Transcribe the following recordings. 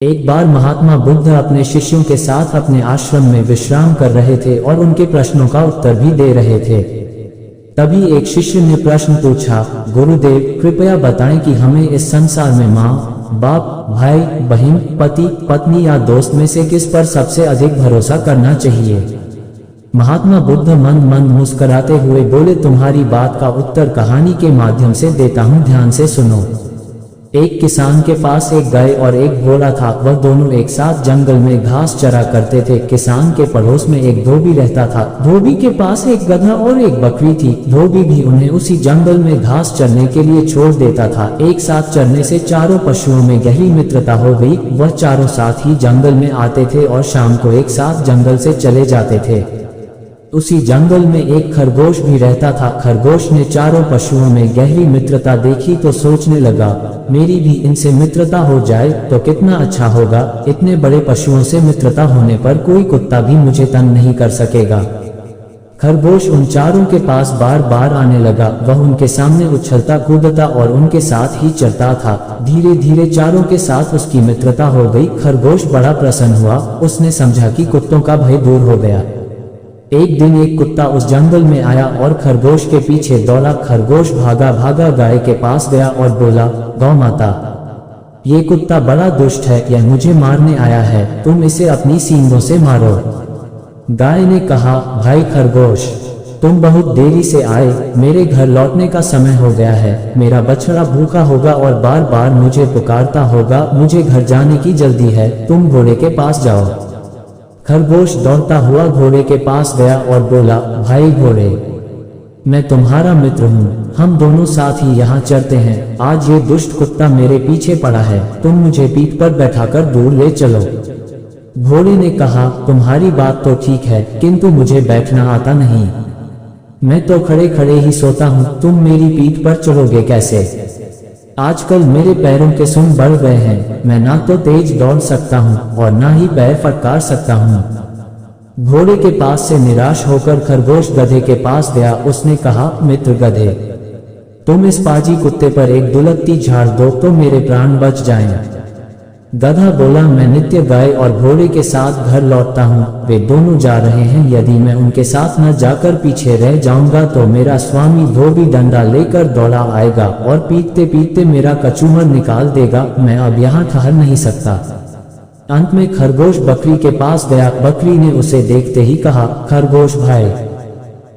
एक बार महात्मा बुद्ध अपने शिष्यों के साथ अपने आश्रम में विश्राम कर रहे थे और उनके प्रश्नों का उत्तर भी दे रहे थे। तभी एक शिष्य ने प्रश्न पूछा, गुरुदेव कृपया बताएं कि हमें इस संसार में माँ, बाप, भाई, बहन, पति, पत्नी या दोस्त में से किस पर सबसे अधिक भरोसा करना चाहिए। महात्मा बुद्ध मंद मंद मुस्कुराते हुए बोले, तुम्हारी बात का उत्तर कहानी के माध्यम से देता हूँ, ध्यान से सुनो। एक किसान के पास एक गाय और एक घोड़ा था। वह दोनों एक साथ जंगल में घास चरा करते थे। किसान के पड़ोस में एक धोबी रहता था। धोबी के पास एक गधा और एक बकरी थी। धोबी भी उन्हें उसी जंगल में घास चरने के लिए छोड़ देता था। एक साथ चरने से चारों पशुओं में गहरी मित्रता हो गई। वह चारों साथ ही जंगल में आते थे और शाम को एक साथ जंगल से चले जाते थे। उसी जंगल में एक खरगोश भी रहता था। खरगोश ने चारों पशुओं में गहरी मित्रता देखी तो सोचने लगा, मेरी भी इनसे मित्रता हो जाए तो कितना अच्छा होगा। इतने बड़े पशुओं से मित्रता होने पर कोई कुत्ता भी मुझे तंग नहीं कर सकेगा। खरगोश उन चारों के पास बार बार आने लगा। वह उनके सामने उछलता कूदता और उनके साथ ही चलता था। धीरे धीरे चारों के साथ उसकी मित्रता हो गई। खरगोश बड़ा प्रसन्न हुआ। उसने समझा कि कुत्तों का भय दूर हो गया। एक दिन एक कुत्ता उस जंगल में आया और खरगोश के पीछे दौड़ा। खरगोश भागा भागा गाय के पास गया और बोला, गौ माता, ये कुत्ता बड़ा दुष्ट है, यह मुझे मारने आया है, तुम इसे अपनी सींगों से मारो। गाय ने कहा, भाई खरगोश, तुम बहुत देरी से आए, मेरे घर लौटने का समय हो गया है। मेरा बछड़ा भूखा होगा और बार बार मुझे पुकारता होगा। मुझे घर जाने की जल्दी है, तुम घोड़े के पास जाओ। खरगोश दौड़ता हुआ घोड़े के पास गया और बोला, भाई घोड़े, मैं तुम्हारा मित्र हूँ, हम दोनों साथ ही यहाँ चलते हैं। आज ये दुष्ट कुत्ता मेरे पीछे पड़ा है, तुम मुझे पीठ पर बैठाकर दूर ले चलो। घोड़े ने कहा, तुम्हारी बात तो ठीक है, किंतु मुझे बैठना आता नहीं। मैं तो खड़े खड़े ही सोता हूँ, तुम मेरी पीठ पर चढ़ोगे कैसे। आजकल मेरे पैरों के सुन बढ़ गए हैं। मैं ना तो तेज दौड़ सकता हूँ और ना ही पैर फटकार सकता हूँ। घोड़े के पास से निराश होकर खरगोश गधे के पास गया। उसने कहा, मित्र गधे, तुम इस पाजी कुत्ते पर एक दुलत्ती झाड़ दो तो मेरे प्राण बच जाएं। गधा बोला, मैं नित्य गाय और घोड़े के साथ घर लौटता हूँ, वे दोनों जा रहे हैं। यदि मैं उनके साथ न जाकर पीछे रह जाऊंगा तो मेरा स्वामी धोबी डंडा लेकर दौड़ा आएगा और पीटते पीटते मेरा कचूमर निकाल देगा। मैं अब यहाँ ठहर नहीं सकता। अंत में खरगोश बकरी के पास गया। बकरी ने उसे देखते ही कहा, खरगोश भाई,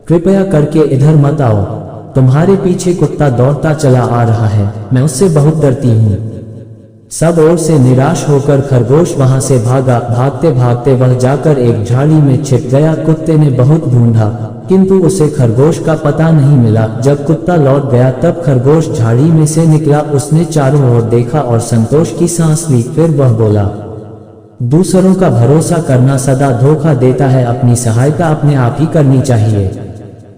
कृपया करके इधर मत आओ, तुम्हारे पीछे कुत्ता दौड़ता चला आ रहा है, मैं उससे बहुत डरती हूँ। सब ओर से निराश होकर खरगोश वहां से भागा। भागते भागते वह जाकर एक झाड़ी में छिप गया। कुत्ते ने बहुत ढूंढा किंतु उसे खरगोश का पता नहीं मिला। जब कुत्ता लौट गया तब खरगोश झाड़ी में से निकला। उसने चारों ओर देखा और संतोष की सांस ली। फिर वह बोला, दूसरों का भरोसा करना सदा धोखा देता है, अपनी सहायता अपने आप ही करनी चाहिए।